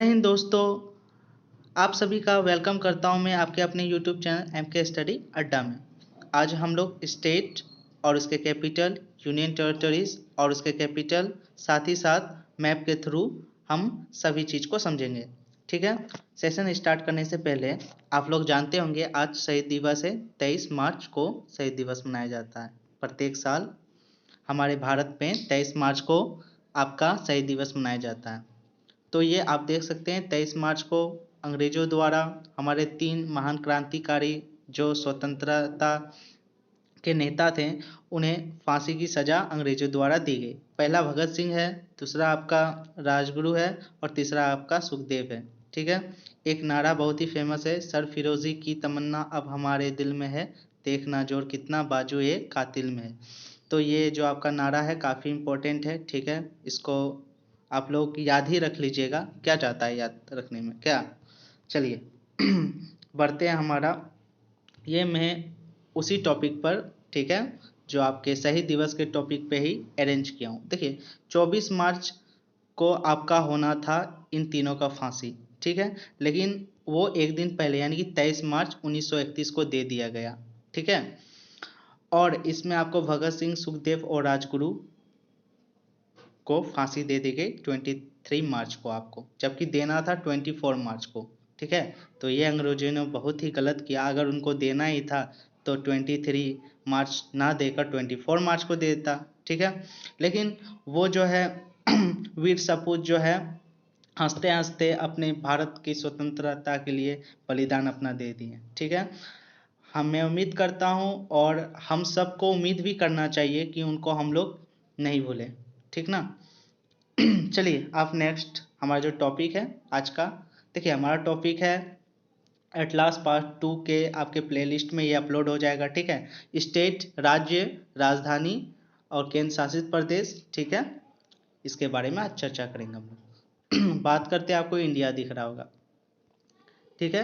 जय हिंद दोस्तों। आप सभी का वेलकम करता हूं मैं आपके अपने यूट्यूब चैनल एम के स्टडी अड्डा में। आज हम लोग स्टेट और उसके कैपिटल, यूनियन टेरिटरीज और उसके कैपिटल, साथ ही साथ मैप के थ्रू हम सभी चीज़ को समझेंगे। ठीक है। सेशन स्टार्ट करने से पहले आप लोग जानते होंगे आज शहीद दिवस है। 23 मार्च को शहीद दिवस मनाया जाता है। प्रत्येक साल हमारे भारत में 23 मार्च को आपका शहीद दिवस मनाया जाता है। तो ये आप देख सकते हैं 23 मार्च को अंग्रेजों द्वारा हमारे 3 महान क्रांतिकारी जो स्वतंत्रता के नेता थे उन्हें फांसी की सज़ा अंग्रेजों द्वारा दी गई। पहला भगत सिंह है, दूसरा आपका राजगुरु है और तीसरा आपका सुखदेव है। ठीक है। एक नारा बहुत ही फेमस है, सर फिरोजी की तमन्ना अब हमारे दिल में है, देखना जोर कितना बाजू ये कातिल में है। तो ये जो आपका नारा है काफ़ी इम्पोर्टेंट है। ठीक है। इसको आप लोग याद ही रख लीजिएगा। क्या चाहता है याद रखने में क्या। चलिए बढ़ते हैं हमारा ये मैं उसी टॉपिक पर, ठीक है, जो आपके शहीद दिवस के टॉपिक पे ही अरेंज किया हूँ। देखिए 24 मार्च को आपका होना था इन तीनों का फांसी। ठीक है। लेकिन वो एक दिन पहले यानी कि 23 मार्च 1931 को दे दिया गया। ठीक है। और इसमें आपको भगत सिंह, सुखदेव और राजगुरु को फांसी दे दी गई 23 मार्च को आपको, जबकि देना था 24 मार्च को। ठीक है। तो ये अंग्रेजों ने बहुत ही गलत किया। अगर उनको देना ही था तो 23 मार्च ना देकर 24 मार्च को दे देता। ठीक है। लेकिन वो जो है वीर सपूत जो है हंसते हंसते अपने भारत की स्वतंत्रता के लिए बलिदान अपना दे दिए। ठीक है। मैं उम्मीद करता हूँ और हम सबको उम्मीद भी करना चाहिए कि उनको हम लोग नहीं भूलें। ठीक ना। चलिए आप नेक्स्ट हमारा जो टॉपिक है आज का, देखिए हमारा टॉपिक है एटलास पार्ट 2 के आपके प्लेलिस्ट में ये अपलोड हो जाएगा। ठीक है। स्टेट, राज्य, राजधानी और केंद्र शासित प्रदेश। ठीक है। इसके बारे में आज चर्चा करेंगे हम लोग। बात करते हैं, आपको इंडिया दिख रहा होगा। ठीक है।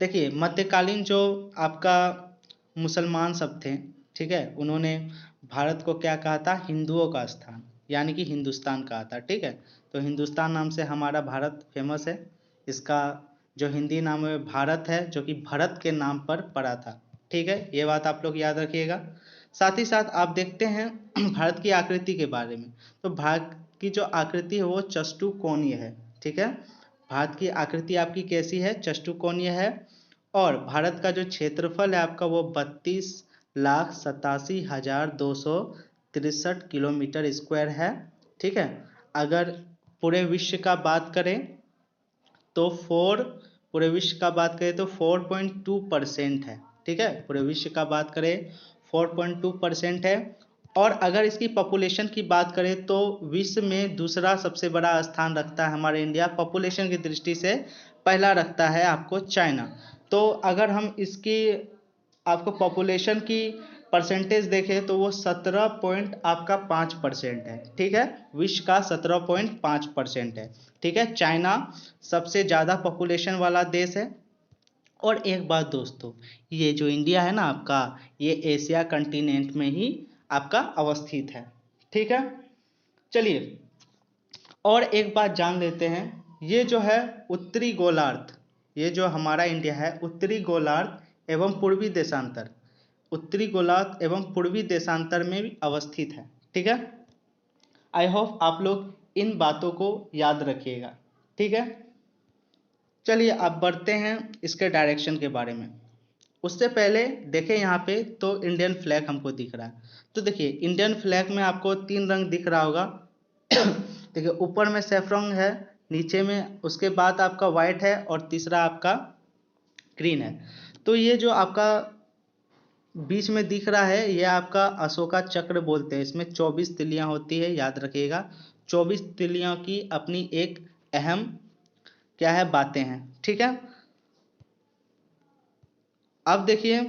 देखिए मध्यकालीन जो आपका मुसलमान सब थे, ठीक है, उन्होंने भारत को क्या कहा था, हिंदुओं का स्थान यानी कि हिंदुस्तान कहा था। ठीक है। तो हिंदुस्तान नाम से हमारा भारत फेमस है। इसका जो हिंदी नाम है भारत है, जो कि भरत के नाम पर पड़ा था। ठीक है। ये बात आप लोग याद रखिएगा। साथ ही साथ आप देखते हैं भारत की आकृति के बारे में। तो भारत की जो आकृति है वो चतुष्कोणीय है। ठीक है। भारत की आकृति आपकी कैसी है, चतुष्कोणीय है। और भारत का जो क्षेत्रफल है आपका वो 32,87,263 किलोमीटर स्क्वायर है। ठीक है। अगर पूरे विश्व का बात करें तो पूरे विश्व का बात करें तो 4.2% है। ठीक है। पूरे विश्व का बात करें 4.2% है। और अगर इसकी पॉपुलेशन की बात करें तो विश्व में दूसरा सबसे बड़ा स्थान रखता है हमारा इंडिया। पॉपुलेशन की दृष्टि से पहला रखता है आपको चाइना। तो अगर हम इसकी आपको पॉपुलेशन की परसेंटेज देखें तो वो 17 पॉइंट आपका 5% है। ठीक है। विश्व का 17.5% है। ठीक है। चाइना सबसे ज़्यादा पॉपुलेशन वाला देश है। और एक बात दोस्तों, ये जो इंडिया है ना आपका, ये एशिया कंटिनेंट में ही आपका अवस्थित है। ठीक है। चलिए और एक बात जान लेते हैं, ये जो है उत्तरी गोलार्ध, ये जो हमारा इंडिया है उत्तरी गोलार्ध एवं पूर्वी देशांतर, उत्तरी गोलार्ध एवं पूर्वी देशांतर में भी अवस्थित है। ठीक है। आई होप आप लोग इन बातों को याद रखिएगा। ठीक है। चलिए अब बढ़ते हैं इसके डायरेक्शन के बारे में। उससे पहले देखें यहाँ पे तो इंडियन फ्लैग हमको दिख रहा है। तो देखिए इंडियन फ्लैग में आपको 3 रंग दिख रहा होगा। देखिए ऊपर में सैफरन है, नीचे में उसके बाद आपका वाइट है और तीसरा आपका ग्रीन है। तो ये जो आपका बीच में दिख रहा है ये आपका अशोका चक्र बोलते हैं। इसमें 24 तिलियां होती है, याद रखिएगा। 24 तिलियों की अपनी एक अहम क्या है, बातें हैं। ठीक है। अब देखिए,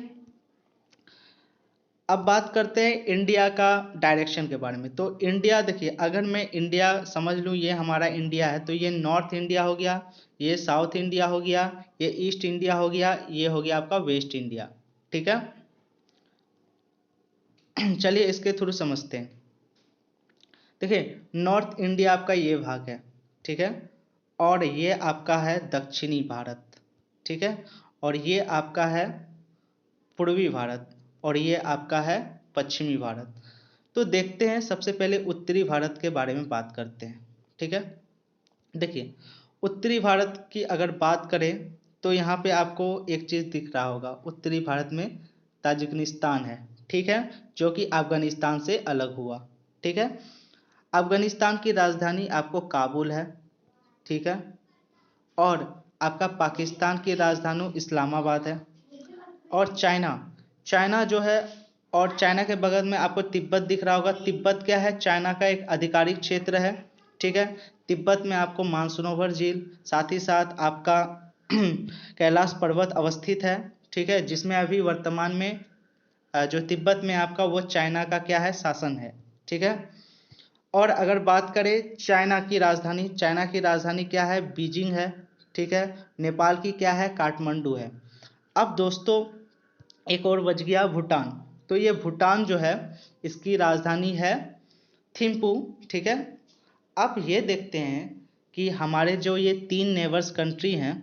अब बात करते हैं इंडिया का डायरेक्शन के बारे में। तो इंडिया देखिए, अगर मैं इंडिया समझ लूँ ये हमारा इंडिया है तो ये नॉर्थ इंडिया हो गया, ये साउथ इंडिया हो गया, ये ईस्ट इंडिया हो गया, ये हो गया आपका वेस्ट इंडिया। ठीक है। चलिए इसके थ्रू समझते हैं। देखिए नॉर्थ इंडिया आपका ये भाग है। ठीक है। और ये आपका है दक्षिणी भारत, ठीक है, और ये आपका है पूर्वी भारत, और ये आपका है पश्चिमी भारत। तो देखते हैं, सबसे पहले उत्तरी भारत के बारे में बात करते हैं, ठीक है। देखिए, उत्तरी भारत की अगर बात करें तो यहाँ पे आपको एक चीज़ दिख रहा होगा, उत्तरी भारत में ताजिकिस्तान है, ठीक है, जो कि अफगानिस्तान से अलग हुआ, ठीक है। अफगानिस्तान की राजधानी आपको काबुल है, ठीक है, और आपका पाकिस्तान की राजधानी इस्लामाबाद है। और चाइना, चाइना जो है, और चाइना के बगल में आपको तिब्बत दिख रहा होगा। तिब्बत क्या है? चाइना का एक आधिकारिक क्षेत्र है, ठीक है। तिब्बत में आपको मानसरोवर झील, साथ ही साथ आपका कैलाश पर्वत अवस्थित है, ठीक है, जिसमें अभी वर्तमान में जो तिब्बत में आपका वो चाइना का क्या है? शासन है, ठीक है। और अगर बात करें चाइना की राजधानी, चाइना की राजधानी क्या है? बीजिंग है, ठीक है। नेपाल की क्या है? काठमांडू है। अब दोस्तों एक और बच गया भूटान। तो ये भूटान जो है इसकी राजधानी है थिम्पू, ठीक है। अब ये देखते हैं कि हमारे जो ये 3 नेबर्स कंट्री हैं,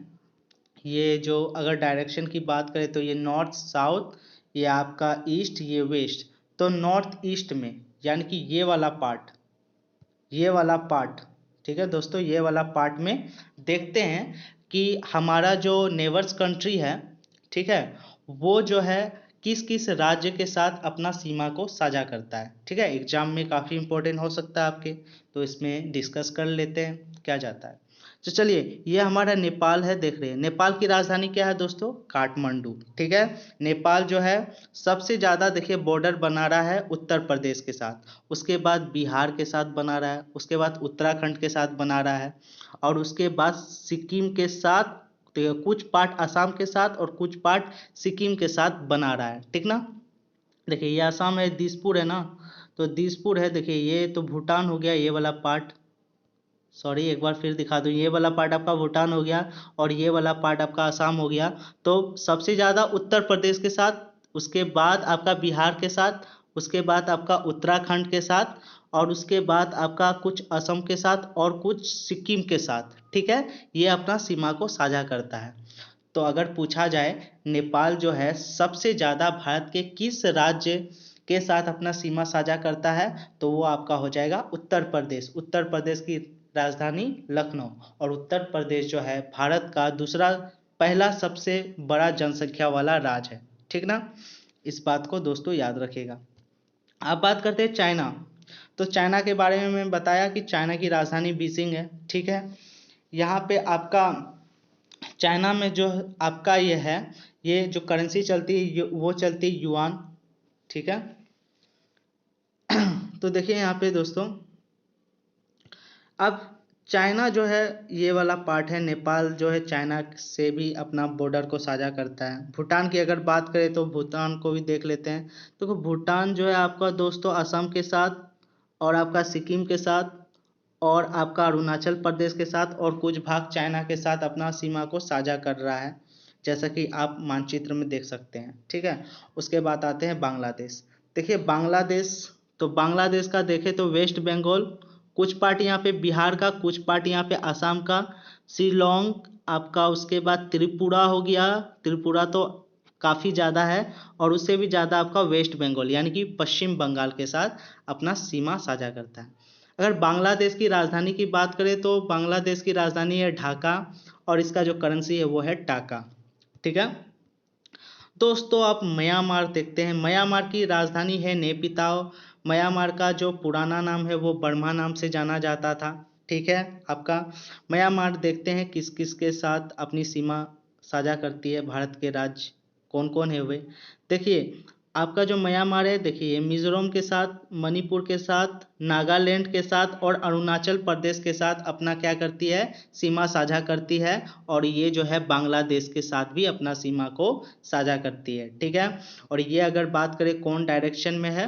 ये जो अगर डायरेक्शन की बात करें तो ये नॉर्थ साउथ, ये आपका ईस्ट, ये वेस्ट। तो नॉर्थ ईस्ट में यानी कि ये वाला पार्ट, ये वाला पार्ट, ठीक है दोस्तों, ये वाला पार्ट में देखते हैं कि हमारा जो नेबर्स कंट्री है, ठीक है, वो जो है किस किस राज्य के साथ अपना सीमा को साझा करता है, ठीक है। एग्जाम में काफ़ी इंपॉर्टेंट हो सकता है आपके, तो इसमें डिस्कस कर लेते हैं क्या जाता है। तो चलिए, ये हमारा नेपाल है, देख रहे हैं नेपाल की राजधानी क्या है दोस्तों? काठमांडू, ठीक है। नेपाल जो है सबसे ज़्यादा देखिए बॉर्डर बना रहा है उत्तर प्रदेश के साथ, उसके बाद बिहार के साथ बना रहा है, उसके बाद उत्तराखंड के साथ बना रहा है, और उसके बाद सिक्किम के साथ, तो कुछ पार्ट असम के साथ और कुछ पार्ट सिक्किम के साथ बना रहा है, ठीक ना। देखिए ये असम है, दिसपुर है ना, तो दिसपुर है, देखिए ये तो भूटान हो गया, ये वाला पार्ट, सॉरी एक बार फिर दिखा दूँ, ये वाला पार्ट आपका भूटान हो गया और ये वाला पार्ट आपका असम हो गया। तो सबसे ज़्यादा उत्तर प्रदेश के साथ, उसके बाद आपका बिहार के साथ, उसके बाद आपका उत्तराखंड के साथ, और उसके बाद आपका कुछ असम के साथ और कुछ सिक्किम के साथ, ठीक है, ये अपना सीमा को साझा करता है। तो अगर पूछा जाए नेपाल जो है सबसे ज़्यादा भारत के किस राज्य के साथ अपना सीमा साझा करता है, तो वो आपका हो जाएगा उत्तर प्रदेश। उत्तर प्रदेश की राजधानी लखनऊ, और उत्तर प्रदेश जो है भारत का दूसरा पहला सबसे बड़ा जनसंख्या वाला राज्य है, ठीक ना। इस बात को दोस्तों याद रखिएगा। अब बात करते हैं चाइना। तो चाइना के बारे में मैं बताया कि चाइना की राजधानी बीजिंग है, ठीक है। यहाँ पे आपका चाइना में जो आपका ये है, ये जो करेंसी चलती है वो चलती है युआन, ठीक है। तो देखिए यहाँ पे दोस्तों, अब चाइना जो है ये वाला पार्ट है, नेपाल जो है चाइना से भी अपना बॉर्डर को साझा करता है। भूटान की अगर बात करें तो भूटान को भी देख लेते हैं। तो भूटान जो है आपका दोस्तों असम के साथ, और आपका सिक्किम के साथ, और आपका अरुणाचल प्रदेश के साथ, और कुछ भाग चाइना के साथ अपना सीमा को साझा कर रहा है, जैसा कि आप मानचित्र में देख सकते हैं, ठीक है। उसके बाद आते हैं बांग्लादेश। देखिए बांग्लादेश, तो बांग्लादेश का देखें तो वेस्ट बंगाल, कुछ पार्ट यहाँ पे बिहार का, कुछ पार्ट यहाँ पे असम का, शिलोंग आपका, उसके बाद त्रिपुरा हो गया, त्रिपुरा तो काफ़ी ज़्यादा है, और उससे भी ज़्यादा आपका वेस्ट बंगाल यानी कि पश्चिम बंगाल के साथ अपना सीमा साझा करता है। अगर बांग्लादेश की राजधानी की बात करें तो बांग्लादेश की राजधानी है ढाका, और इसका जो करेंसी है वो है टाका, ठीक है। दोस्तों आप म्यांमार देखते हैं। म्यांमार की राजधानी है नेपिताओ। म्यांमार का जो पुराना नाम है वो बर्मा नाम से जाना जाता था, ठीक है। आपका म्यांमार देखते हैं किस किस के साथ अपनी सीमा साझा करती है, भारत के राज्य कौन कौन है वे। देखिए आपका जो म्यांमार है, देखिए मिजोरम के साथ, मणिपुर के साथ, नागालैंड के साथ और अरुणाचल प्रदेश के साथ अपना क्या करती है, सीमा साझा करती है, और ये जो है बांग्लादेश के साथ भी अपना सीमा को साझा करती है, ठीक है। और ये अगर बात करें कौन डायरेक्शन में है,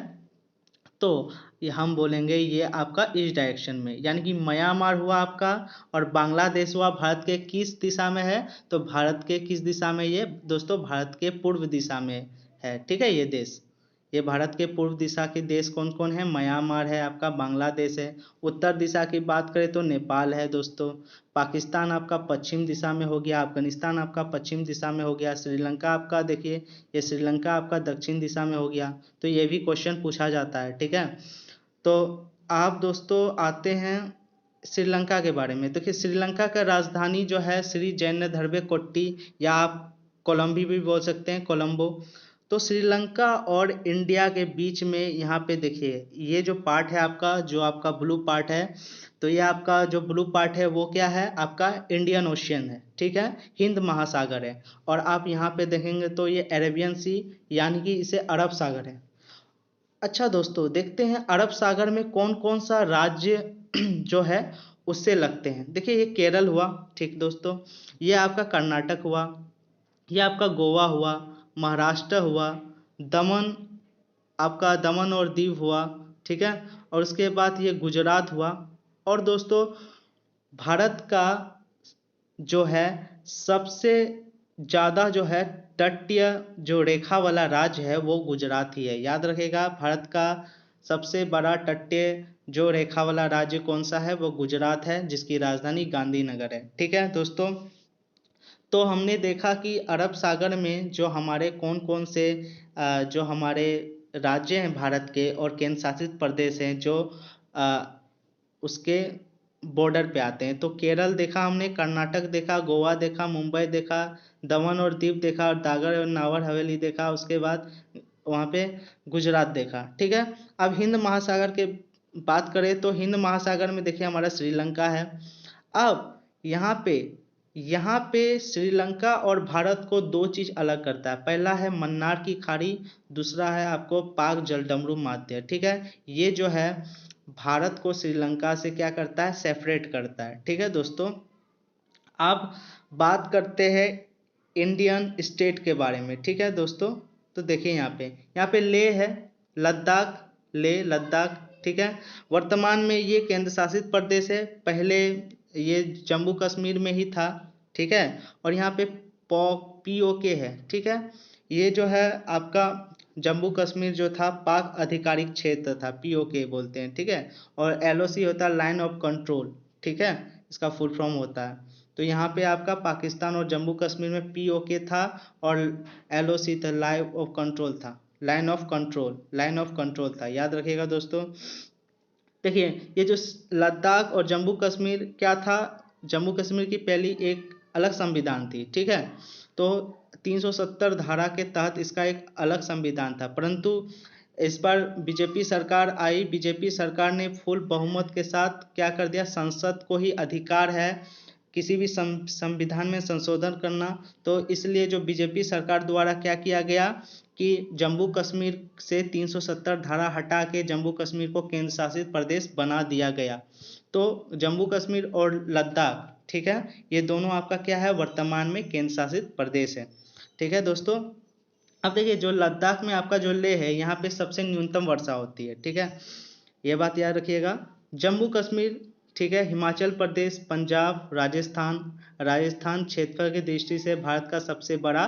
तो ये हम बोलेंगे ये आपका ईस्ट डायरेक्शन में, यानी कि म्यांमार हुआ आपका और बांग्लादेश हुआ भारत के किस दिशा में है, तो भारत के किस दिशा में, ये दोस्तों भारत के पूर्व दिशा में है, ठीक है, ये देश ये भारत के पूर्व दिशा के देश कौन कौन है? म्यांमार है आपका, बांग्लादेश है। उत्तर दिशा की बात करें तो नेपाल है दोस्तों। पाकिस्तान आपका पश्चिम दिशा में हो गया, अफगानिस्तान आपका पश्चिम दिशा में हो गया, श्रीलंका आपका देखिए, ये श्रीलंका आपका दक्षिण दिशा में हो गया। तो ये भी क्वेश्चन पूछा जाता है, ठीक है। तो आप दोस्तों आते हैं श्रीलंका के बारे में। देखिए श्रीलंका का राजधानी जो है श्री जयनेधरवे कोट्टी, या आप कोलंबी भी बोल सकते हैं, कोलंबो। तो श्रीलंका और इंडिया के बीच में यहाँ पे देखिए ये जो पार्ट है आपका, जो आपका ब्लू पार्ट है, तो ये आपका जो ब्लू पार्ट है वो क्या है? आपका इंडियन ओशियन है, ठीक है, हिंद महासागर है। और आप यहाँ पे देखेंगे तो ये अरेबियन सी, यानी कि इसे अरब सागर है। अच्छा दोस्तों देखते हैं अरब सागर में कौन कौन सा राज्य जो है उससे लगते हैं। देखिए ये केरल हुआ, ठीक दोस्तों, ये आपका कर्नाटक हुआ, ये आपका गोवा हुआ, महाराष्ट्र हुआ, दमन, आपका दमन और दीव हुआ, ठीक है, और उसके बाद ये गुजरात हुआ। और दोस्तों भारत का जो है सबसे ज़्यादा जो है तटीय जो रेखा वाला राज्य है वो गुजरात ही है। याद रखेगा भारत का सबसे बड़ा तटीय जो रेखा वाला राज्य कौन सा है? वो गुजरात है, जिसकी राजधानी गांधीनगर है, ठीक है दोस्तों। तो हमने देखा कि अरब सागर में जो हमारे कौन कौन से जो हमारे राज्य हैं भारत के और केंद्र शासित प्रदेश हैं जो उसके बॉर्डर पे आते हैं। तो केरल देखा हमने, कर्नाटक देखा, गोवा देखा, मुंबई देखा, दमन और दीव देखा, और दादर और नगर हवेली देखा, उसके बाद वहाँ पे गुजरात देखा, ठीक है। अब हिंद महासागर के बात करें तो हिंद महासागर में देखिए हमारा श्रीलंका है। अब यहाँ पे श्रीलंका और भारत को दो चीज अलग करता है। पहला है मन्नार की खाड़ी, दूसरा है आपको पाक जलडमरू माध्य, ठीक है। ये जो है भारत को श्रीलंका से क्या करता है? सेपरेट करता है, ठीक है दोस्तों। अब बात करते हैं इंडियन स्टेट के बारे में, ठीक है दोस्तों। तो देखिए यहाँ पे लेह है, लद्दाख, लेह लद्दाख, ठीक है। वर्तमान में ये केंद्र शासित प्रदेश है, पहले ये जम्मू कश्मीर में ही था, ठीक है। और यहाँ पे POK है, ठीक है। ये जो है आपका जम्मू कश्मीर जो था पाक आधिकारिक क्षेत्र था, POK बोलते हैं, ठीक है। और LOC होता है लाइन ऑफ कंट्रोल, ठीक है, इसका फुल फॉर्म होता है। तो यहाँ पे आपका पाकिस्तान और जम्मू कश्मीर में POK था और LOC था, लाइन ऑफ कंट्रोल था, लाइन ऑफ कंट्रोल था, याद रखिएगा दोस्तों। देखिए ये जो लद्दाख और जम्मू कश्मीर क्या था, जम्मू कश्मीर की पहली एक अलग संविधान थी, ठीक है। तो 370 धारा के तहत इसका एक अलग संविधान था, परंतु इस बार बीजेपी सरकार आई, बीजेपी सरकार ने फुल बहुमत के साथ क्या कर दिया, संसद को ही अधिकार है किसी भी संविधान में संशोधन करना। तो इसलिए जो बीजेपी सरकार द्वारा क्या किया गया कि जम्मू कश्मीर से 370 धारा हटा के जम्मू कश्मीर को केंद्र शासित प्रदेश बना दिया गया। तो जम्मू कश्मीर और लद्दाख, ठीक है, ये दोनों आपका क्या है? वर्तमान में केंद्र शासित प्रदेश है, ठीक है दोस्तों। अब देखिए जो लद्दाख में आपका जो लेह है, यहाँ पे सबसे न्यूनतम वर्षा होती है, ठीक है, ये बात याद रखिएगा। जम्मू कश्मीर, ठीक है, हिमाचल प्रदेश, पंजाब, राजस्थान क्षेत्रफल की दृष्टि से भारत का सबसे बड़ा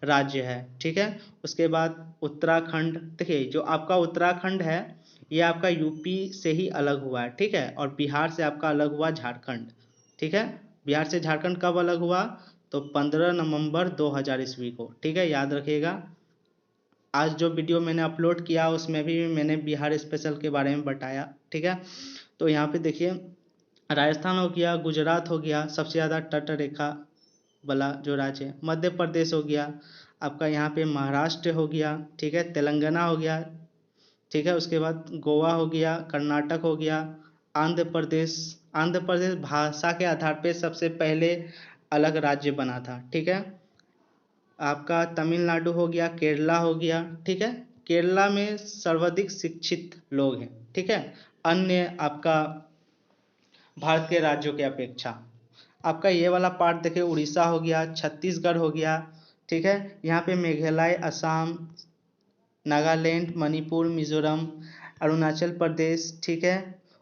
राज्य है, ठीक है। उसके बाद उत्तराखंड, देखिए जो आपका उत्तराखंड है ये आपका यूपी से ही अलग हुआ है, ठीक है। और बिहार से आपका अलग हुआ झारखंड, ठीक है। बिहार से झारखंड कब अलग हुआ? तो 15 नवंबर 2000 ईस्वी को, ठीक है, याद रखिएगा। आज जो वीडियो मैंने अपलोड किया उसमें भी मैंने बिहार स्पेशल के बारे में बताया, ठीक है। तो यहाँ पे देखिए राजस्थान हो गया, गुजरात हो गया, सबसे ज़्यादा तट रेखा वाला जो राज्य है, मध्य प्रदेश हो गया आपका, यहाँ पे महाराष्ट्र हो गया, ठीक है, तेलंगाना हो गया, ठीक है। उसके बाद गोवा हो गया, कर्नाटक हो गया, आंध्र प्रदेश भाषा के आधार पे सबसे पहले अलग राज्य बना था, ठीक है। आपका तमिलनाडु हो गया, केरला हो गया, ठीक है। केरला में सर्वाधिक शिक्षित लोग हैं, ठीक है, अन्य आपका भारत के राज्यों की अपेक्षा। आपका ये वाला पार्ट देखिए उड़ीसा हो गया, छत्तीसगढ़ हो गया, ठीक है। यहाँ पे मेघालय, असम, नागालैंड, मणिपुर, मिजोरम, अरुणाचल प्रदेश, ठीक है।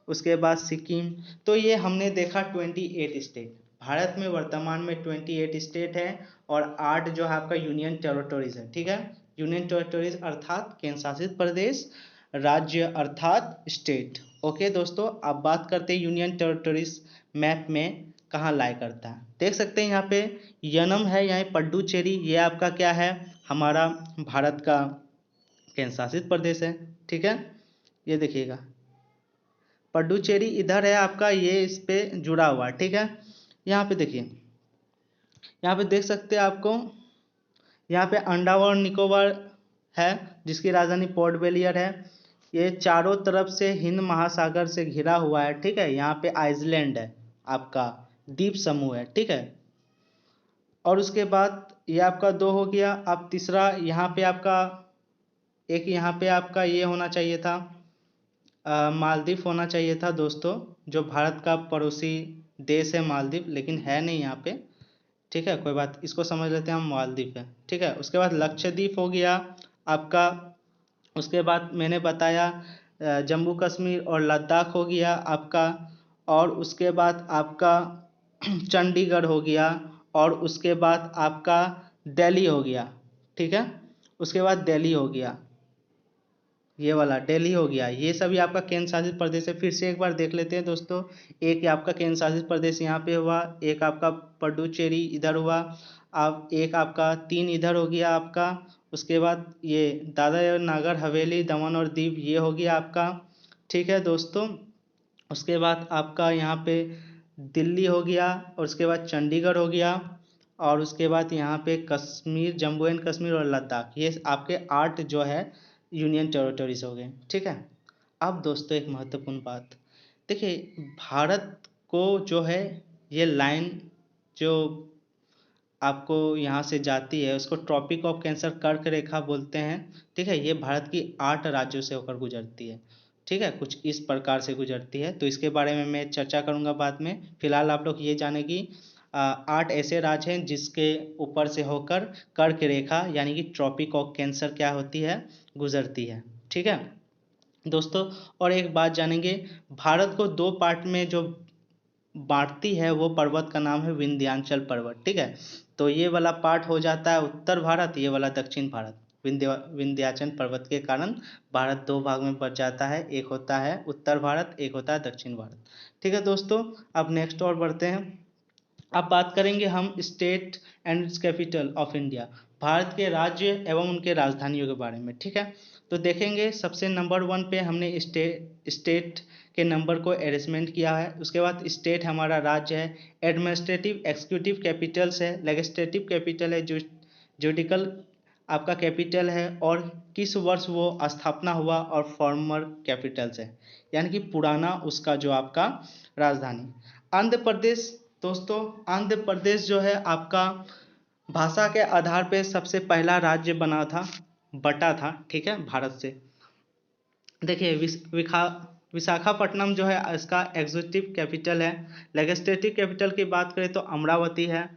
उसके बाद सिक्किम। तो ये हमने देखा 28 स्टेट। भारत में वर्तमान में 28 स्टेट है और 8 जो है आपका यूनियन टेरिटोरीज है, ठीक है। यूनियन टेरिटरीज अर्थात केंद्र शासित प्रदेश, राज्य अर्थात स्टेट। ओके दोस्तों, अब बात करते हैं यूनियन टेरिटरीज मैप में कहाँ लाई करता है। देख सकते हैं यहाँ पे यनम है, यहाँ पुडुचेरी, ये आपका क्या है, हमारा भारत का केंद्र शासित प्रदेश है। ठीक है, ये देखिएगा पुडुचेरी इधर है आपका, ये इस पे जुड़ा हुआ। ठीक है, यहाँ पे देखिए, यहाँ पे देख सकते हैं आपको, यहाँ पे अंडमान और निकोबार है जिसकी राजधानी पोर्ट ब्लेयर है। ये चारों तरफ से हिंद महासागर से घिरा हुआ है। ठीक है, यहाँ पे आइसलैंड है आपका, द्वीप समूह है। ठीक है, और उसके बाद ये आपका दो हो गया। अब तीसरा यहाँ पे आपका एक, यहाँ पे आपका ये होना चाहिए था, मालदीव होना चाहिए था दोस्तों, जो भारत का पड़ोसी देश है मालदीव, लेकिन है नहीं यहाँ पे। ठीक है, कोई बात, इसको समझ लेते हैं हम मालदीव है। ठीक है, उसके बाद लक्षद्वीप हो गया आपका। उसके बाद मैंने बताया जम्मू कश्मीर और लद्दाख हो गया आपका। और उसके बाद आपका चंडीगढ़ हो गया। और उसके बाद आपका दिल्ली हो गया। ठीक है, उसके बाद दिल्ली हो गया, ये वाला दिल्ली हो गया। ये सभी आपका केंद्र शासित प्रदेश है। फिर से एक बार देख लेते हैं दोस्तों, एक आपका केंद्र शासित प्रदेश यहाँ पे हुआ, एक आपका पुडुचेरी इधर हुआ, आप एक आपका 3 इधर हो गया आपका। उसके बाद ये दादरा और नागर हवेली, दमन और दीव, ये हो गया आपका। ठीक है दोस्तों, उसके बाद आपका यहाँ पे दिल्ली हो गया, और उसके बाद चंडीगढ़ हो गया, और उसके बाद यहाँ पे कश्मीर, जम्मू एंड कश्मीर और लद्दाख, ये आपके 8 जो है यूनियन टेरिटरीज हो गए। ठीक है, अब दोस्तों एक महत्वपूर्ण बात देखिए, भारत को जो है ये लाइन जो आपको यहाँ से जाती है उसको ट्रॉपिक ऑफ कैंसर कर्क रेखा बोलते हैं। ठीक है, ये भारत की 8 राज्यों से होकर गुजरती है। ठीक है, कुछ इस प्रकार से गुजरती है, तो इसके बारे में मैं चर्चा करूँगा बाद में। फिलहाल आप लोग ये जाने कि 8 ऐसे राज्य हैं जिसके ऊपर से होकर कर्क रेखा यानी कि ट्रॉपिक ऑफ कैंसर क्या होती है, गुजरती है। ठीक है दोस्तों, और एक बात जानेंगे, भारत को 2 पार्ट में जो बांटती है वो पर्वत का नाम है विंध्याचल पर्वत। ठीक है, तो ये वाला पार्ट हो जाता है उत्तर भारत, ये वाला दक्षिण भारत। विंध्याचल पर्वत के कारण भारत 2 भाग में बट जाता है, एक होता है उत्तर भारत, एक होता है दक्षिण भारत। ठीक है दोस्तों, अब नेक्स्ट और बढ़ते हैं। अब बात करेंगे हम state and it's capital of India, Bharat के राज्य एवं उनके राजधानियों के बारे में। ठीक है, तो देखेंगे सबसे नंबर 1 पे हमने स्टेट के नंबर को अरेंजमेंट किया है। उसके बाद स्टेट हमारा राज्य है, एडमिनिस्ट्रेटिव एक्जीक्यूटिव कैपिटल्स है, लेजिस्लेटिव कैपिटल है, जुडिकल आपका कैपिटल है, और किस वर्ष वो स्थापना हुआ, और फॉर्मर कैपिटल्स है, यानी कि पुराना उसका जो आपका राजधानी। आंध्र प्रदेश दोस्तों, आंध्र प्रदेश जो है आपका भाषा के आधार पे सबसे पहला राज्य बना था, बटा था। ठीक है, भारत से। देखिए विशाखापट्टनम जो है इसका एग्जीक्यूटिव कैपिटल है। लेजिस्लेटिव कैपिटल की बात करें तो अमरावती है।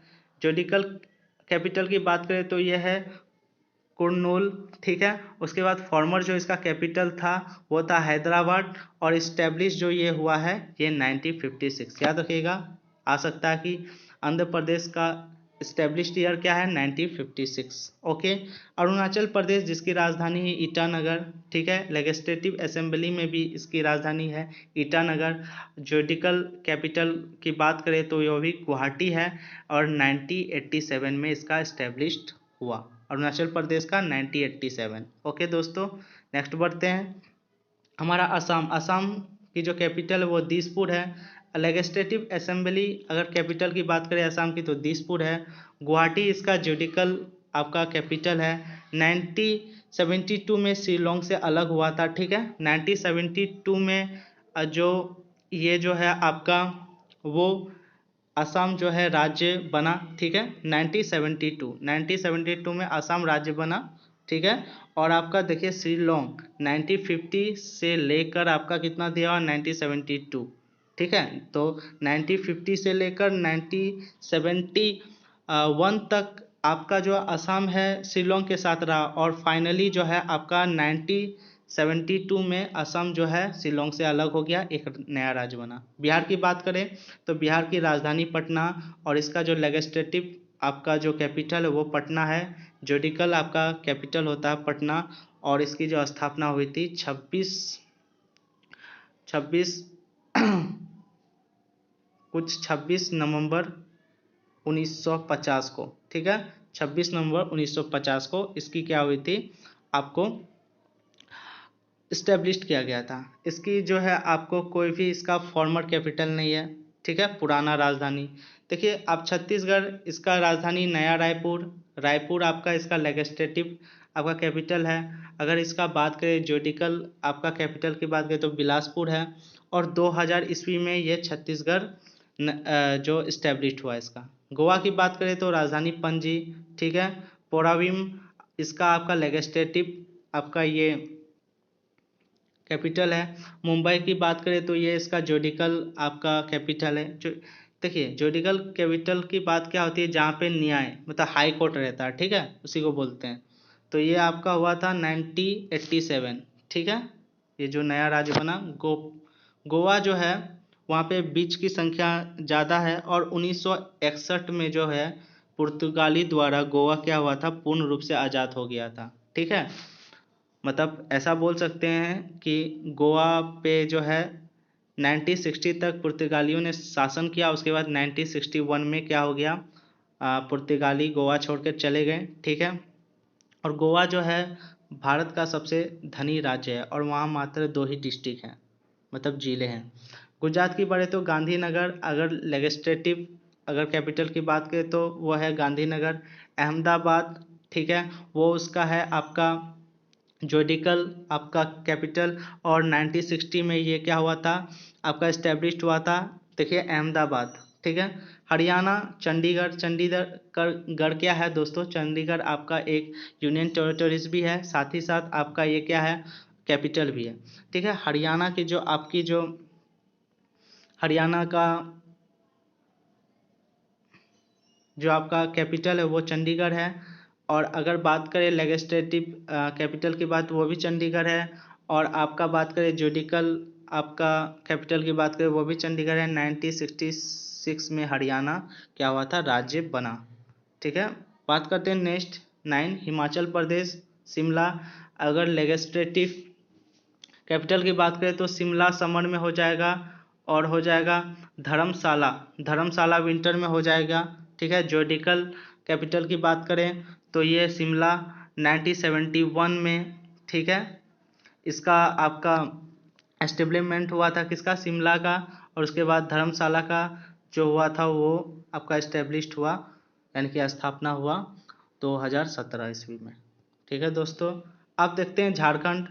जुडिकल कैपिटल की बात करें तो ये है कुर्नूल। ठीक है, उसके बाद फॉर्मर जो इसका कैपिटल था वो था हैदराबाद, और इस्टेब्लिश जो ये हुआ है ये 1956। याद रखिएगा, आ सकता है कि आंध्र प्रदेश का इस्टेब्लिश्ड ईयर क्या है, 1956। ओके, अरुणाचल प्रदेश जिसकी राजधानी है ईटानगर। ठीक है, लेजिस्लेटिव असेंबली में भी इसकी राजधानी है ईटानगर। जुडिकल कैपिटल की बात करें तो ये भी गुवाहाटी है, और 1987 में इसका इस्टेब्लिश्ड हुआ, अरुणाचल प्रदेश का 1987। ओके दोस्तों, नेक्स्ट बढ़ते हैं। हमारा असम, असम की जो कैपिटल है वो दिसपुर है। लेजिस्लेटिव असेंबली अगर कैपिटल की बात करें असम की तो दिसपुर है। गुवाहाटी इसका जुडिकल आपका कैपिटल है। 1972 में शिलोंग से अलग हुआ था। ठीक है, 1972 में जो ये जो है आपका वो असम जो है राज्य बना। ठीक है, 1972 में असम राज्य बना। ठीक है, और आपका देखिए शिलोंग 1950 से लेकर आपका कितना दिया हुआ, 1972। ठीक है, तो 1950 से लेकर 1971 तक आपका जो असम है शिलोंग के साथ रहा, और फाइनली जो है आपका 1972 में असम जो है शिलोंग से अलग हो गया, एक नया राज्य बना। बिहार की बात करें तो बिहार की राजधानी पटना, और इसका जो लेजिस्लेटिव आपका जो कैपिटल है वो पटना है। जुडिकल आपका कैपिटल होता है पटना, और इसकी जो स्थापना हुई थी 26 नवंबर 1950 को, ठीक है। 26 नवंबर 1950 को इसकी क्या हुई थी, आपको इस्टेब्लिश किया गया था। इसकी जो है आपको कोई भी इसका फॉर्मर कैपिटल नहीं है, ठीक है। पुराना राजधानी देखिए आप छत्तीसगढ़, इसका राजधानी नया रायपुर, रायपुर आपका इसका लेजिस्लेटिव आपका कैपिटल है। अगर इसका बात करें ज्योडिकल आपका कैपिटल की बात करें तो बिलासपुर है, और 2000 ईस्वी में ये छत्तीसगढ़ जो इस्टेब्लिश हुआ इसका। गोवा की बात करें तो राजधानी पणजी, ठीक है। पोराविम इसका आपका लेजिस्लेटिव आपका ये कैपिटल है। मुंबई की बात करें तो ये इसका जुडिकल आपका कैपिटल है। जो देखिए जुडिकल कैपिटल की बात क्या होती है, जहाँ पे न्याय मतलब हाई कोर्ट रहता है, ठीक है, उसी को बोलते हैं। तो ये आपका हुआ था 1987, ठीक है। ये जो नया राज्य बना गोवा जो है वहाँ पे बीच की संख्या ज़्यादा है, और 1961 में जो है पुर्तगाली द्वारा गोवा क्या हुआ था, पूर्ण रूप से आज़ाद हो गया था, ठीक है। मतलब ऐसा बोल सकते हैं कि गोवा पे जो है 1960 तक पुर्तगालियों ने शासन किया। उसके बाद 1961 में क्या हो गया, पुर्तगाली गोवा छोड़कर चले गए, ठीक है। और गोवा जो है भारत का सबसे धनी राज्य है, और वहाँ मात्र 2 ही डिस्ट्रिक्ट हैं, मतलब जिले हैं। गुजरात की बढ़े तो गांधीनगर, अगर लेजिस्लेटिव अगर कैपिटल की बात करें तो वो है गांधीनगर। अहमदाबाद, ठीक है, वो उसका है आपका जुडिकल आपका कैपिटल, और 1960 में ये क्या हुआ था, आपका इस्टेब्लिश हुआ था, देखिए अहमदाबाद, ठीक है। हरियाणा चंडीगढ़, चंडीगढ़ गढ़ क्या है दोस्तों, चंडीगढ़ आपका एक यूनियन टेरिटरीज भी है, साथ ही साथ आपका ये क्या है, कैपिटल भी है, ठीक है। हरियाणा की जो आपकी जो हरियाणा का जो आपका कैपिटल है वो चंडीगढ़ है। और अगर बात करें लेजिस्लेटिव कैपिटल की बात, वो भी चंडीगढ़ है। और आपका बात करें जुडिकल आपका कैपिटल की बात करें, वो भी चंडीगढ़ है। 1966 में हरियाणा क्या हुआ था, राज्य बना, ठीक है। बात करते हैं नेक्स्ट 9 हिमाचल प्रदेश, शिमला। अगर लेजिस्लेटिव कैपिटल की बात करें तो शिमला समर में हो जाएगा, और हो जाएगा धर्मशाला, धर्मशाला विंटर में हो जाएगा, ठीक है। जुडिकल कैपिटल की बात करें तो ये शिमला 1971 में, ठीक है, इसका आपका एस्टेब्लिशमेंट हुआ था, किसका, शिमला का। और उसके बाद धर्मशाला का जो हुआ था वो आपका एस्टेब्लिश्ड हुआ, यानी कि स्थापना हुआ 2017 ईस्वी में, ठीक है दोस्तों। आप देखते हैं झारखंड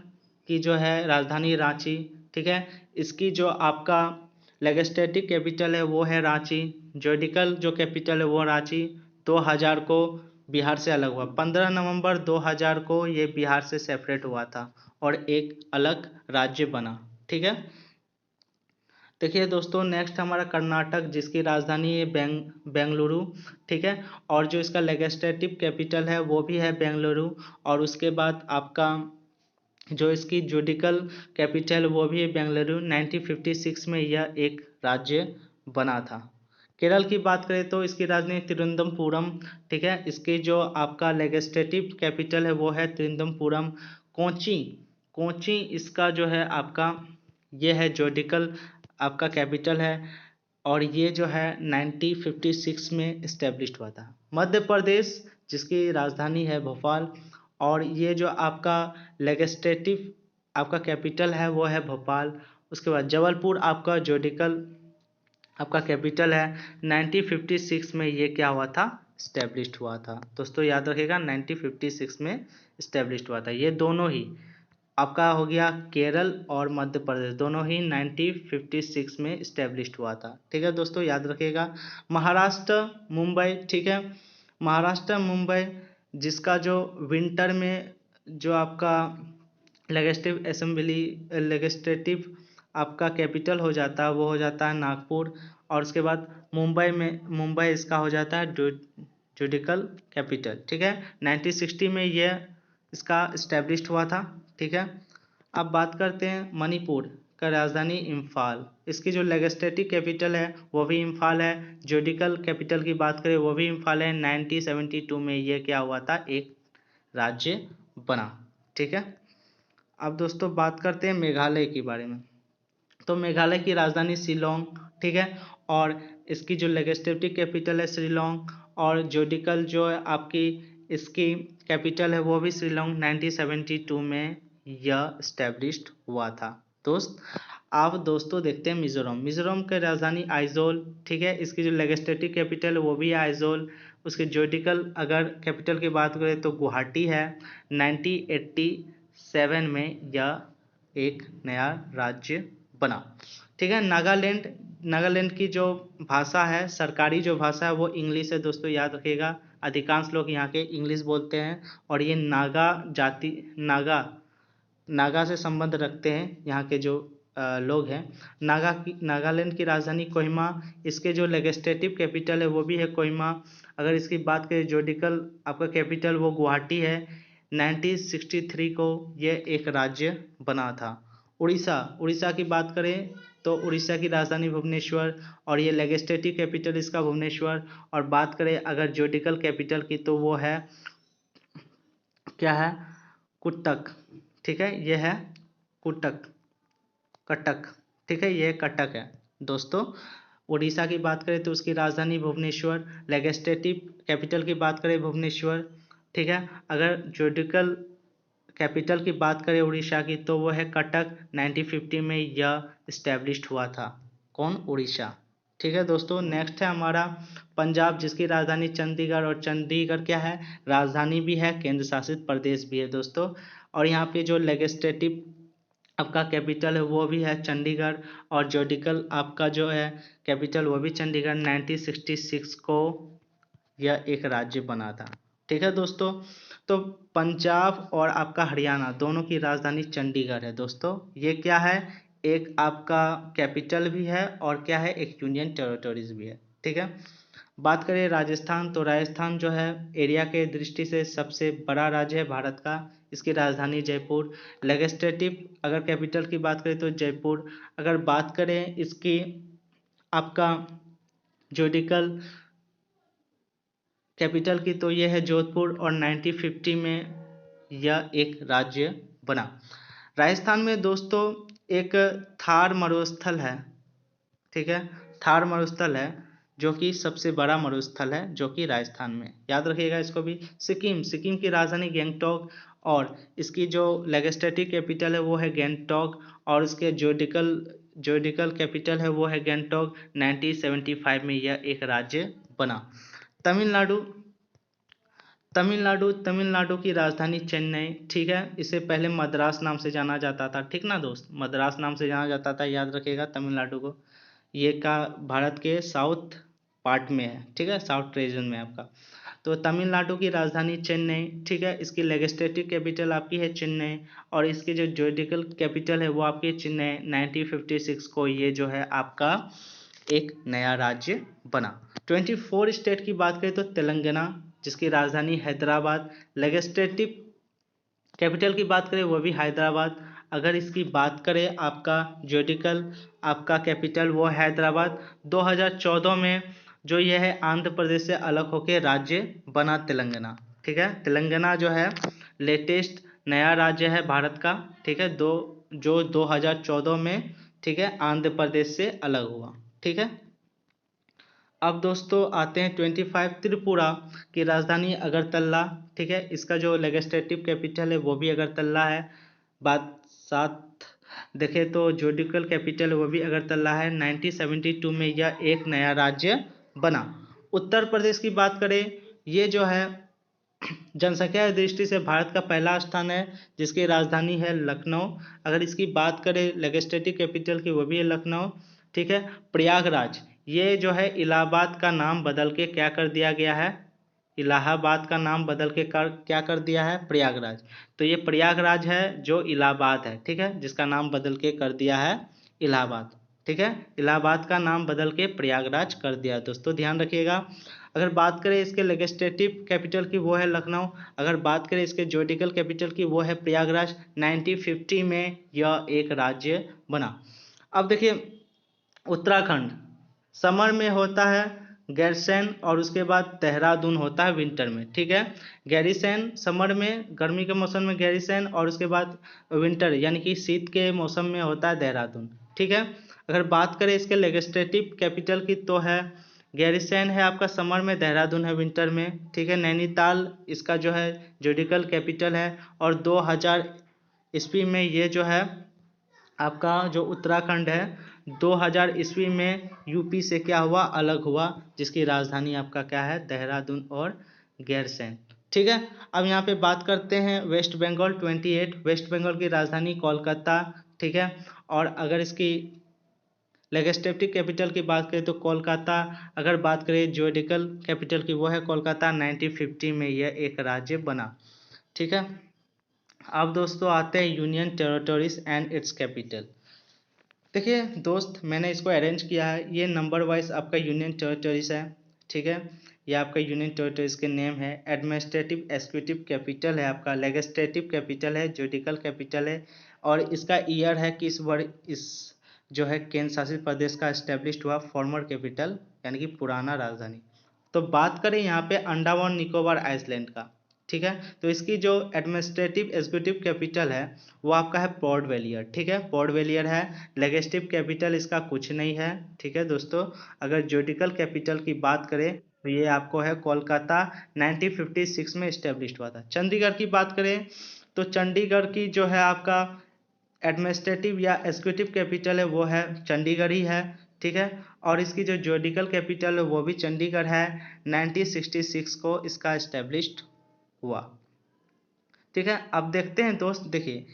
की जो है राजधानी रांची, ठीक है। इसकी जो आपका लेजिस्लेटिव कैपिटल है वो है रांची। जुडिकल जो कैपिटल है वो रांची। 2000 को बिहार से अलग हुआ, 15 नवंबर 2000 को ये बिहार से सेपरेट हुआ था और एक अलग राज्य बना, ठीक है। देखिए दोस्तों नेक्स्ट हमारा कर्नाटक, जिसकी राजधानी है बेंगलुरु, ठीक है। और जो इसका लेजिस्लेटिव कैपिटल है वो भी है बेंगलुरु। और उसके बाद आपका जो इसकी जुडिकल कैपिटल वो भी है बेंगलुरु। 1956 में यह एक राज्य बना था। केरल की बात करें तो इसकी राजधानी तिरुवनंतपुरम, ठीक है। इसकी जो आपका लेजिस्लेटिव कैपिटल है वो है तिरुवनंतपुरम। कोची, कोची इसका जो है आपका ये है जुडिकल आपका कैपिटल है, और ये जो है 1956 में इस्टेब्लिश हुआ था। मध्य प्रदेश, जिसकी राजधानी है भोपाल, और ये जो आपका लेजिस्लेटिव आपका कैपिटल है वो है भोपाल। उसके बाद जबलपुर आपका जुडिकल आपका कैपिटल है। 1956 में ये क्या हुआ था, इस्टेब्लिश्ड हुआ था दोस्तों, याद रखिएगा 1956 में इस्टेब्लिश्ड हुआ था। ये दोनों ही आपका हो गया केरल और मध्य प्रदेश, दोनों ही 1956 में इस्टेब्लिश्ड हुआ था, ठीक है दोस्तों, याद रखिएगा। महाराष्ट्र मुंबई, ठीक है। महाराष्ट्र मुंबई, जिसका जो विंटर में जो आपका लेजिस्लेटिव आपका कैपिटल हो जाता है वो हो जाता है नागपुर। और उसके बाद मुंबई इसका हो जाता है जुडिकल कैपिटल, ठीक है। 1960 में यह इसका इस्टेब्लिश्ड हुआ था, ठीक है। अब बात करते हैं मणिपुर। का राजधानी इम्फाल। इसकी जो लेजिस्लेटिव कैपिटल है वो भी इम्फाल है। जुडिकल कैपिटल की बात करें वो भी इम्फाल है। 1972 में ये क्या हुआ था, एक राज्य बना। ठीक है, अब दोस्तों बात करते हैं मेघालय के बारे में। तो मेघालय की राजधानी शिलोंग, ठीक है, और इसकी जो लेजिस्लेटिव कैपिटल है शिलोंग, और जुडिकल जो है आपकी इसकी कैपिटल है वो भी शिलोंग। 1972 में यह स्टैब्लिश्ड हुआ था। आप दोस्तों देखते हैं मिजोरम। मिजोरम की राजधानी आइजोल, ठीक है, इसकी जो लेजिस्लेटिव कैपिटल है वो भी है आइजोल। उसके जुडिकल अगर कैपिटल की बात करें तो गुवाहाटी है। 1987 में यह एक नया राज्य बना। ठीक है, नागालैंड की जो भाषा है, सरकारी जो भाषा है वो इंग्लिश है दोस्तों, याद रखिएगा। अधिकांश लोग यहाँ के इंग्लिश बोलते हैं, और ये नागा से संबंध रखते हैं यहाँ के जो लोग हैं। नागालैंड की राजधानी कोहिमा। इसके जो लेजिस्लेटिव कैपिटल है वो भी है कोहिमा। अगर इसकी बात करें जुडिकल आपका कैपिटल वो गुवाहाटी है। 1963 को ये एक राज्य बना था। उड़ीसा की बात करें तो उड़ीसा की राजधानी भुवनेश्वर, और ये लेजिस्लेटिव कैपिटल इसका भुवनेश्वर। और बात करें अगर जुडिकल कैपिटल की तो वो है क्या है, कुट्टक। ठीक है, ये है कटक। ठीक है, ये कटक है दोस्तों। उड़ीसा की बात करें तो उसकी राजधानी भुवनेश्वर। लेजिस्लेटिव कैपिटल की बात करें भुवनेश्वर। ठीक है, अगर जुडिकल कैपिटल की बात करें उड़ीसा की तो वो है कटक। 1950 में यह इस्टेब्लिश्ड हुआ था। कौन, उड़ीसा। ठीक है दोस्तों, नेक्स्ट है हमारा पंजाब, जिसकी राजधानी चंडीगढ़, और चंडीगढ़ क्या है, राजधानी भी है, केंद्र शासित प्रदेश भी है दोस्तों। और यहाँ पे जो लेजिस्लेटिव आपका कैपिटल है वो भी है चंडीगढ़, और जुडिकल आपका जो है कैपिटल वो भी चंडीगढ़। 1966 को यह एक राज्य बना था। ठीक है दोस्तों, तो पंजाब और आपका हरियाणा दोनों की राजधानी चंडीगढ़ है दोस्तों। ये क्या है, एक आपका कैपिटल भी है, और क्या है, एक यूनियन टेरिटरीज भी है। ठीक है, बात करें राजस्थान, तो राजस्थान जो है एरिया के दृष्टि से सबसे बड़ा राज्य है भारत का। इसकी राजधानी जयपुर। लेजिस्लेटिव अगर कैपिटल की बात करें तो जयपुर। अगर बात करें इसकी आपका जुडिकल कैपिटल की तो ये है जोधपुर, और 1950 में यह एक राज्य बना। राजस्थान में दोस्तों एक थार मरुस्थल है। ठीक है, थार मरुस्थल है जो कि सबसे बड़ा मरुस्थल है जो कि राजस्थान में, याद रखिएगा इसको भी। सिक्किम की राजधानी गैंगटॉक, और इसकी जो लेजिस्लेटिव कैपिटल है वो है गैंगटॉक, और उसके जुडिकल कैपिटल है वो है गैंगटॉक। 1975 में यह एक राज्य बना। तमिलनाडु की राजधानी चेन्नई। ठीक है, इसे पहले मद्रास नाम से जाना जाता था। ठीक ना दोस्त, मद्रास नाम से जाना जाता था, याद रखिएगा तमिलनाडु को। ये का भारत के साउथ पार्ट में है। ठीक है, साउथ रीजन में आपका। तो तमिलनाडु की राजधानी चेन्नई। ठीक है, इसकी लेजिस्लेटिव कैपिटल आपकी है चेन्नई, और इसकी जो जुडिकल कैपिटल है वो आपकी चेन्नई। 1956 को ये जो है आपका एक नया राज्य बना। 24 स्टेट की बात करें तो तेलंगाना, जिसकी राजधानी हैदराबाद। लेजिस्लेटिव कैपिटल की बात करें वो भी हैदराबाद। अगर इसकी बात करें आपका जुडिकल आपका कैपिटल वो हैदराबाद। 2014 में जो यह है आंध्र प्रदेश से अलग होकर राज्य बना तेलंगाना। ठीक है, तेलंगाना जो है लेटेस्ट नया राज्य है भारत का। ठीक है, जो 2014 में, ठीक है, आंध्र प्रदेश से अलग हुआ। ठीक है, अब दोस्तों आते हैं 25 त्रिपुरा की राजधानी अगरतला। ठीक है, इसका जो लेजिस्लेटिव कैपिटल है वो भी अगरतला है। बात साथ देखें तो जुडिकल कैपिटल वो भी अगरतला है। 1972 में यह एक नया राज्य बना। उत्तर प्रदेश की बात करें, ये जो है जनसंख्या की दृष्टि से भारत का पहला स्थान है, जिसकी राजधानी है लखनऊ। अगर इसकी बात करें लेजिस्लेटिव कैपिटल की वो भी है लखनऊ। ठीक है, प्रयागराज, ये जो है इलाहाबाद का नाम बदल के क्या कर दिया गया है, इलाहाबाद का नाम बदल के क्या कर दिया है, प्रयागराज। तो ये प्रयागराज है जो इलाहाबाद है। ठीक है, जिसका नाम बदल के कर दिया है इलाहाबाद। ठीक है, इलाहाबाद का नाम बदल के प्रयागराज कर दिया दोस्तों, ध्यान रखिएगा। अगर बात करें इसके लेजिस्लेटिव कैपिटल की वो है लखनऊ। अगर बात करें इसके ज्योडिकल कैपिटल की वो है प्रयागराज। 1950 में यह एक राज्य बना। अब देखिए उत्तराखंड समर में होता है गैरसैंण और उसके बाद देहरादून होता है विंटर में। ठीक है, गैरीसैंण समर में, गर्मी के मौसम में गैरीसैंण और उसके बाद विंटर यानी कि शीत के मौसम में होता है देहरादून। ठीक है, अगर बात करें इसके लेजिस्लेटिव कैपिटल की तो है गैरीसैंण है आपका समर में, देहरादून है विंटर में। ठीक है, नैनीताल इसका जो है ज्योडिकल कैपिटल है और 2000 ईस्वी में ये जो है आपका जो उत्तराखंड है 2000 ईस्वी में यूपी से क्या हुआ, अलग हुआ, जिसकी राजधानी आपका क्या है, देहरादून और गैरसैंण। ठीक है, अब यहाँ पे बात करते हैं वेस्ट बंगाल 28। वेस्ट बंगाल की राजधानी कोलकाता। ठीक है, और अगर इसकी लेजिस्लेटिव कैपिटल की बात करें तो कोलकाता। अगर बात करें ज्योडिकल कैपिटल की वो है कोलकाता। 1950 में यह एक राज्य बना। ठीक है, अब दोस्तों आते हैं union territories and it's capital. देखिए दोस्त, मैंने इसको अरेंज किया है, ये नंबर वाइज आपका यूनियन टेरिटरीज है। ठीक है, ये आपका यूनियन टेरिटरीज के नेम है। एडमिनिस्ट्रेटिव एक्जीक्यूटिव कैपिटल है आपका, लेजिस्लेटिव कैपिटल है, ज्योडिकल कैपिटल है, और इसका ईयर है कि इस जो है केंद्र शासित प्रदेश का एस्टेब्लिश्ड हुआ, फॉर्मर कैपिटल यानी कि पुराना राजधानी। तो बात करें यहाँ पे अंडमान निकोबार आइसलैंड का। ठीक है, तो इसकी जो एडमिनिस्ट्रेटिव एग्जीक्यूटिव कैपिटल है वो आपका है पोर्ट वेलियर। ठीक है, पोर्ट वेलियर है। लेजिस्लेटिव कैपिटल इसका कुछ नहीं है। ठीक है दोस्तों, अगर ज्योडिकल कैपिटल की बात करें तो ये आपको है कोलकाता। 1956 में इस्टेब्लिश हुआ था। चंडीगढ़ की बात करें तो चंडीगढ़ की जो है आपका एडमिनिस्ट्रेटिव या एग्जीक्यूटिव कैपिटल है वो है चंडीगढ़ ही है। ठीक है, और इसकी जो ज्योडिकल कैपिटल है वो भी चंडीगढ़ है। 1966 को इसका इस्टेब्लिश्ड हुआ। ठीक है, अब देखते हैं दोस्त, देखिए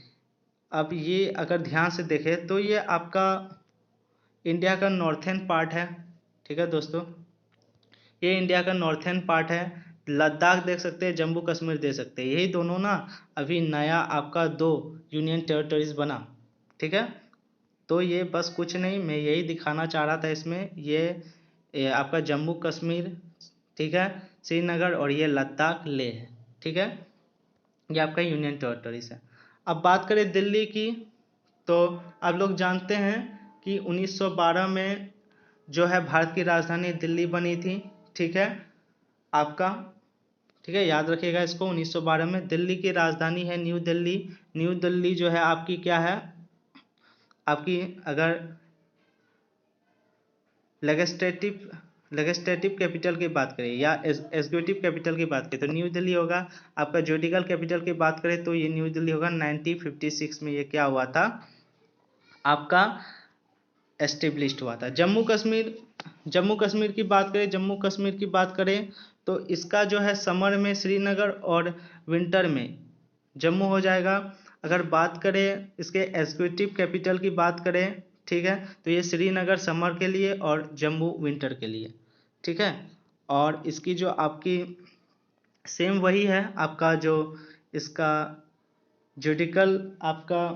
अब ये अगर ध्यान से देखें तो ये आपका इंडिया का नॉर्थर्न पार्ट है। ठीक है दोस्तों, ये इंडिया का नॉर्थर्न पार्ट है। लद्दाख देख सकते हैं, जम्मू कश्मीर देख सकते हैं, यही दोनों ना अभी नया आपका 2 यूनियन टेरिटरीज बना। ठीक है, तो ये बस कुछ नहीं, मैं यही दिखाना चाह रहा था इसमें, ये आपका जम्मू कश्मीर, ठीक है, श्रीनगर और ये लद्दाख लेह है। ठीक है, ये आपका यूनियन टेरिटरीज है। अब बात करें दिल्ली की तो आप लोग जानते हैं कि 1912 में जो है भारत की राजधानी दिल्ली बनी थी। ठीक है आपका, ठीक है, याद रखिएगा इसको। 1912 में दिल्ली की राजधानी है न्यू दिल्ली। न्यू दिल्ली जो है आपकी क्या है, आपकी अगर लेजिस्लेटिव कैपिटल की बात करें या एग्जीक्यूटिव कैपिटल की बात करें तो न्यू दिल्ली होगा। आपका ज्योडिकल कैपिटल की बात करें तो ये न्यू दिल्ली होगा। 1956 में ये क्या हुआ था, आपका एस्टेब्लिश्ड हुआ था। जम्मू कश्मीर की बात करें, जम्मू कश्मीर की बात करें तो इसका जो है समर में श्रीनगर और विंटर में जम्मू हो जाएगा। अगर बात करें इसके एग्जीक्यूटिव कैपिटल की बात करें, ठीक है, तो ये श्रीनगर समर के लिए और जम्मू विंटर के लिए। ठीक है, और इसकी जो आपकी सेम वही है आपका जो इसका ज्योडिकल आपका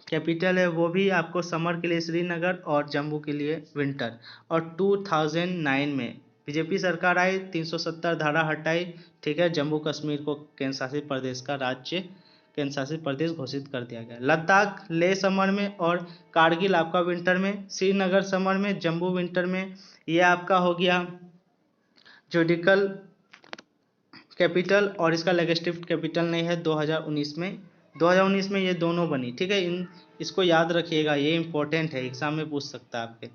कैपिटल है वो भी आपको समर के लिए श्रीनगर और जम्मू के लिए विंटर। और 2009 में बीजेपी सरकार आई, 370 धारा हटाई। ठीक है, जम्मू कश्मीर को केंद्र शासित प्रदेश का राज्य, केंद्र शासित प्रदेश घोषित कर दिया गया। लद्दाख लेह समर में और कारगिल आपका विंटर में, श्रीनगर समर में, जम्मू विंटर में। ये आपका हो गया ज्योडिकल कैपिटल और इसका लेजिस्लेटिव कैपिटल नहीं है। 2019 में ये दोनों बनी। ठीक है, इसको याद रखिएगा, ये इंपॉर्टेंट है, एग्जाम में पूछ सकता है आपके।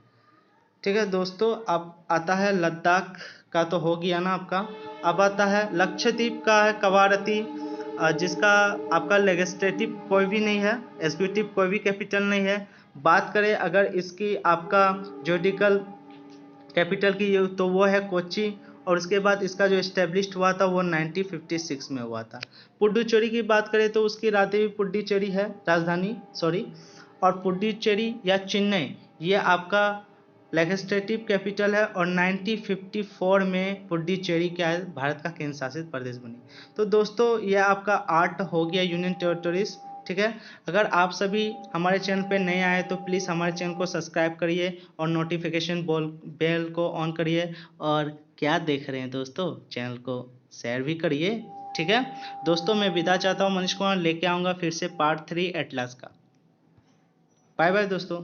ठीक है दोस्तों, अब आता है लद्दाख का तो हो गया ना आपका। अब आता है लक्षद्वीप का है कवारती, जिसका आपका लेजिस्लेटिव कोई भी नहीं है, एग्जीक्यूटिव कोई भी कैपिटल नहीं है। बात करें अगर इसकी आपका ज्योडिकल कैपिटल की तो वो है कोच्चि, और उसके बाद इसका जो इस्टेब्लिश्ड हुआ था वो 1956 में हुआ था। पुडुचेरी की बात करें तो उसकी रादेवी पुडुचेरी है राजधानी, सॉरी, और पुडुचेरी या चेन्नई ये आपका लेजिस्लेटिव कैपिटल है। और 1954 में पुडुचेरी क्या है, भारत का केंद्र शासित प्रदेश बनी। तो दोस्तों ये आपका 8 हो गया यूनियन टेरिटरीज। ठीक है, अगर आप सभी हमारे चैनल पे नए आए तो प्लीज़ हमारे चैनल को सब्सक्राइब करिए और नोटिफिकेशन बेल को ऑन करिए और क्या देख रहे हैं दोस्तों, चैनल को शेयर भी करिए। ठीक है दोस्तों, मैं विदा चाहता हूँ मनीष कुमार, लेके आऊँगा फिर से पार्ट 3 एटलस का। बाय बाय दोस्तों।